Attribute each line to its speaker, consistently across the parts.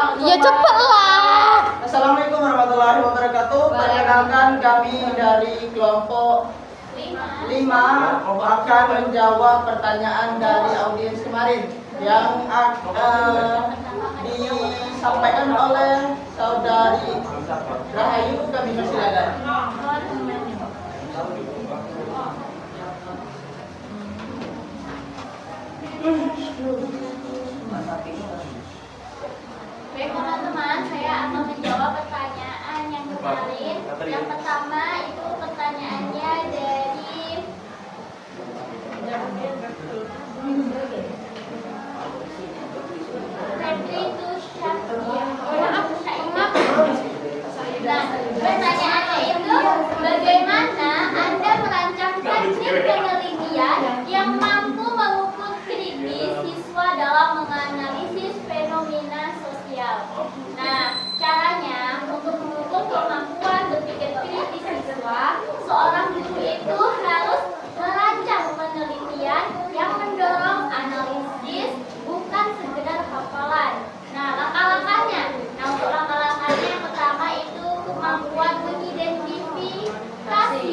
Speaker 1: Ya cepatlah.
Speaker 2: Assalamualaikum warahmatullahi wabarakatuh. Perkenalkan kami dari kelompok 5 akan menjawab pertanyaan dari audiens kemarin yang disampaikan oleh saudari Rahayu. Kami persilakan.
Speaker 3: Baik teman-teman, saya akan menjawab pertanyaan yang kemarin. Yang pertama itu pertanyaannya dari Febri Tusyafia. Nah, pertanyaannya itu bagaimana Anda merancang teknik penelitian yang mampu mengukur kritis siswa dalam menganalisis fenomena sosial. Nah, caranya untuk mengukur kemampuan berpikir kritis siswa, seorang guru itu harus merancang penelitian yang mendorong analisis, bukan sekedar hafalan. Nah, langkah-langkahnya. Nah, untuk langkah-langkahnya yang pertama itu kemampuan mengidentifikasi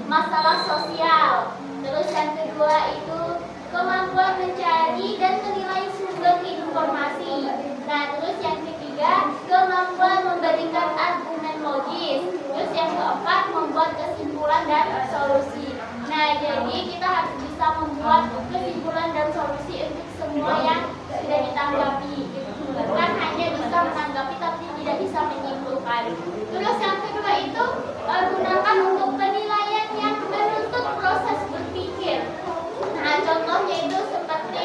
Speaker 3: masalah sosial. Terus yang kedua itu kemampuan mencari dan menilai sumber informasi. Nah, terus yang ketiga kemampuan memberikan argumen logis. Terus yang keempat membuat kesimpulan dan solusi. Nah, jadi kita harus bisa membuat kesimpulan dan solusi untuk semua yang sudah ditanggapi. Bukan hanya bisa menanggapi tapi tidak bisa menyimpulkan. Terus yang kedua itu gunakan untuk penilaian yang menuntut proses berpikir. Nah, contohnya itu seperti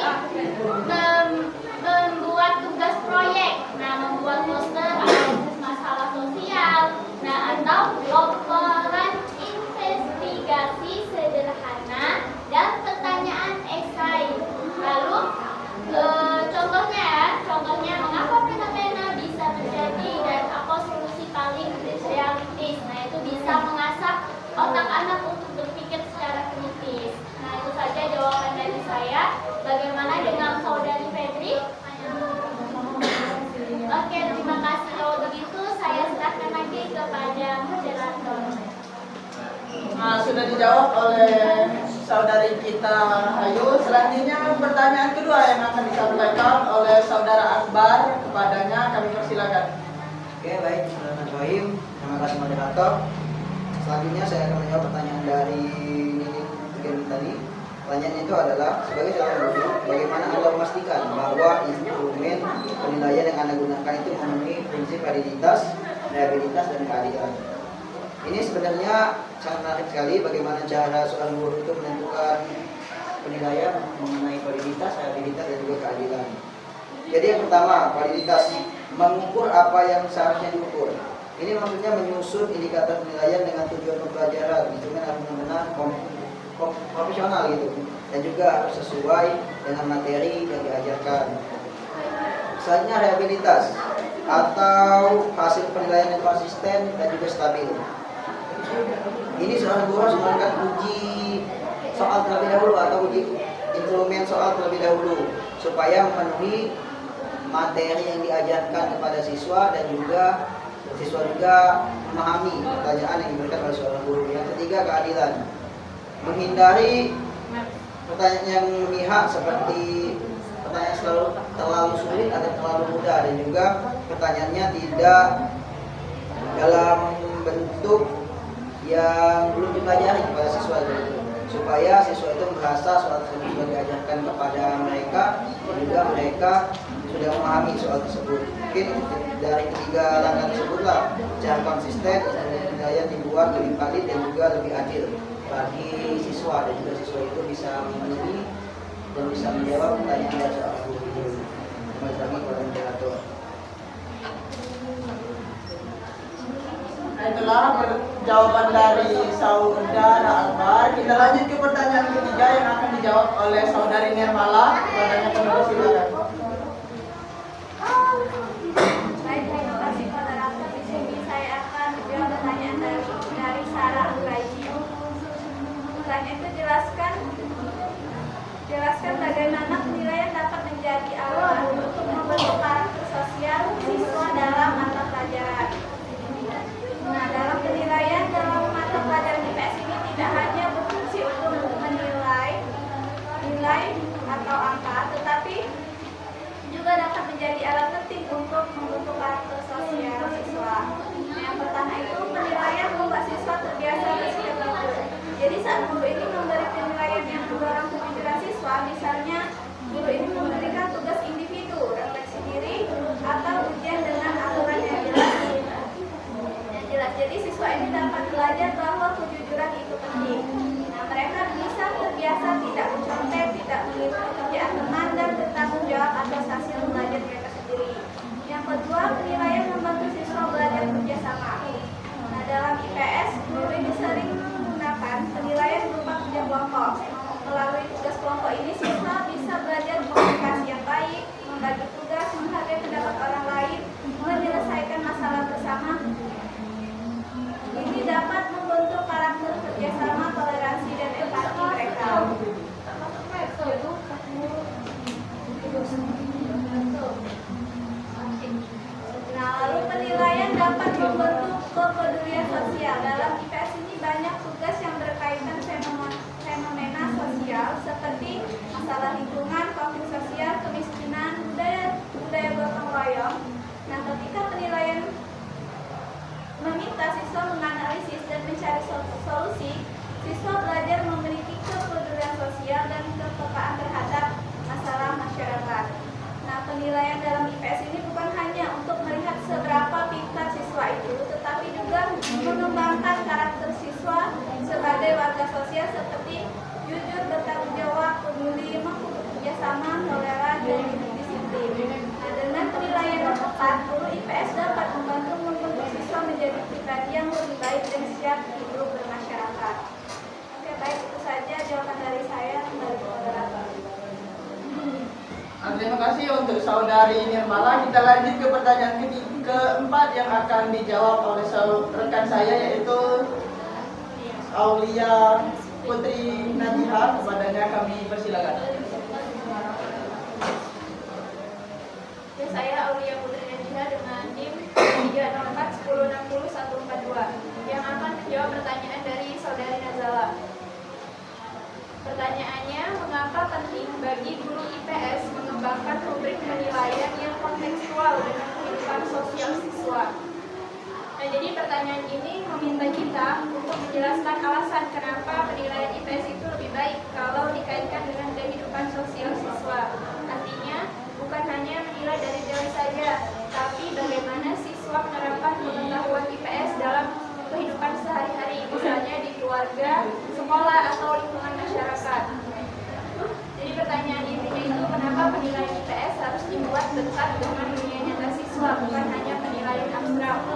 Speaker 3: membuat tugas proyek, nah membuat poster analisis masalah sosial, nah atau laporan investigasi sederhana dan pertanyaan esai. Lalu contohnya mengapa fenomena bisa terjadi dan apa solusi paling realistis. Nah, itu bisa mengasah otak anak untuk berpikir secara kritis. Nah, itu saja jawaban dari saya. Bagaimana dengan saudari Febri? Oke, terima kasih. Kalau begitu saya serahkan lagi kepada moderator.
Speaker 2: Nah, sudah dijawab oleh saudari kita Hayu. Selanjutnya pertanyaan kedua yang akan disampaikan oleh saudara Akbar. Kepadanya kami persilakan.
Speaker 4: Oke, baik. Bismillahirrahmanirrahim. Terima kasih moderator. Selanjutnya saya akan menjawab pertanyaan dari Nining tadi. Pertanyaannya itu adalah, sebagai seorang guru, bagaimana Anda memastikan bahwa instrumen penilaian yang Anda gunakan itu memenuhi prinsip validitas, reliabilitas, dan keadilan? Ini sebenarnya sangat menarik sekali bagaimana cara seorang guru itu menentukan penilaian mengenai validitas, reliabilitas, dan juga keadilan. Jadi yang pertama, validitas, mengukur apa yang seharusnya diukur. Ini maksudnya menyusun indikator penilaian dengan tujuan pembelajaran. Instrumen harus benar-benar profesional gitu, dan juga harus sesuai dengan materi yang diajarkan. Selanjutnya reliabilitas atau hasil penilaian yang konsisten dan juga stabil. Ini seorang guru harus melakukan uji soal terlebih dahulu atau uji instrumen soal terlebih dahulu supaya memenuhi materi yang diajarkan kepada siswa dan juga siswa juga memahami pertanyaan yang diberikan oleh seorang guru. Yang ketiga, keadilan. Menghindari pertanyaan yang memihak seperti pertanyaan selalu terlalu sulit atau terlalu mudah, dan juga pertanyaannya tidak dalam bentuk yang belum dipelajari kepada siswa itu, supaya siswa itu merasa soal tersebut sudah diajarkan kepada mereka dan juga mereka sudah memahami soal tersebut. Mungkin dari ketiga langkah tersebutlah secara konsisten penilaian dibuat lebih valid dan juga lebih adil bagi siswa, dan juga siswa itu bisa memenuhi dan bisa menjawab pertanyaan dari seorang guru. Kembali lagi kepada moderator.
Speaker 2: Itulah jawaban dari saudara Akbar. Kita lanjut ke pertanyaan ketiga yang akan dijawab oleh saudari Nirmala. Kepadanya kami persilakan.
Speaker 3: Baik, terima kasih moderator. Di sini saya akan menjawab pertanyaan dari Sarah Anggraji. Pertanyaan itu jelaskan bagaimana penilaian dapat menjadi alat untuk membentuk karakter sosial siswa
Speaker 5: untuk membentuk karakter sosial siswa. Yang pertama itu penilaian membuat siswa terbiasa bersikap bagus. Jadi saat guru ini memberi penilaian yang mendorong kejujuran siswa, misalnya guru ini memberikan tugas individu, refleksi diri, atau ujian dengan aturan yang jelas. Jadi siswa ini dapat belajar bahwa kejujuran itu penting. Nah, mereka bisa terbiasa tidak mencontek, tidak meniru pekerjaan teman, dan bertanggung jawab atas hasil belajar mereka sendiri. Yang kedua, penilaian membantu siswa belajar kerjasama. Nah, dalam IPS, guru ini sering menggunakan penilaian berupa kerja kelompok. Melalui tugas kelompok ini, siswa bisa belajar komunikasi yang baik, membagi tugas, menghargai pendapat orang lain, menyelesaikan masalah bersama. Ini dapat membentuk karakter kerjasama, toleransi, dan empati mereka. Nah, lalu penilaian dapat membentuk kepedulian sosial. Dalam IPS ini banyak tugas yang berkaitan fenomena sosial seperti masalah lingkungan, konflik sosial, kemiskinan, budaya gotong royong. Nah, ketika penilaian meminta siswa menganalisis dan mencari solusi, siswa belajar memiliki kepedulian sosial dan kepekaan terhadap masalah masyarakat. Nah, penilaian dalam IPS ini bukan hanya untuk melihat seberapa pintar siswa itu, tetapi juga mengembangkan karakter siswa sebagai warga sosial seperti jujur, bertanggung jawab, peduli, mampu bekerja sama, toleran, dan disiplin. Nah, dengan penilaian yang tepat, guru IPS dapat membantu membentuk siswa menjadi pribadi yang lebih baik dan siap hidup bermasyarakat. Oke, baik, itu saja jawaban dari saya. Kembali ke moderator.
Speaker 2: Terima kasih untuk saudari Nirmala. Kita lanjut ke pertanyaan keempat yang akan dijawab oleh rekan saya, yaitu Aulia Putri Najiha. Kepadanya kami persilakan.
Speaker 5: Saya Aulia Putri Najiha dengan NIM 30410604142 yang akan menjawab pertanyaan dari saudari Nazala. Pertanyaannya, mengapa penting bagi guru IPS mengembangkan rubrik penilaian yang kontekstual dengan kehidupan sosial siswa? Nah, jadi pertanyaan ini meminta kita untuk menjelaskan alasan kenapa penilaian IPS itu lebih baik kalau dikaitkan dengan kehidupan sosial siswa. Artinya, bukan hanya menilai dari teori saja, tapi bagaimana siswa menerapkan pengetahuan IPS dalam kehidupan sehari-hari, misalnya di keluarga, sekolah, atau lingkungan masyarakat. Jadi pertanyaan intinya itu, kenapa penilaian IPS harus dibuat dekat dengan dunia nyata siswa, bukan hanya penilaian abstrak.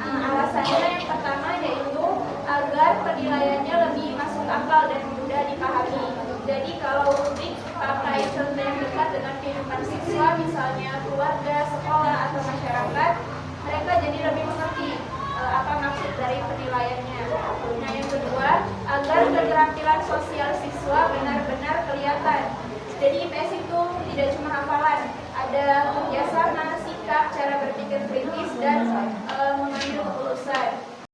Speaker 5: Alasannya yang pertama yaitu agar penilaiannya lebih masuk akal dan mudah dipahami. Jadi kalau rubrik pakai contoh yang dekat dengan kehidupan siswa, misalnya keluarga, sekolah, atau masyarakat, mereka jadi lebih mengerti apa maksud dari penilaiannya. Nah, yang kedua, agar keterampilan sosial siswa benar-benar kelihatan. Jadi IPS itu tidak cuma hafalan, ada kerjasama, sikap, cara berpikir kritis, dan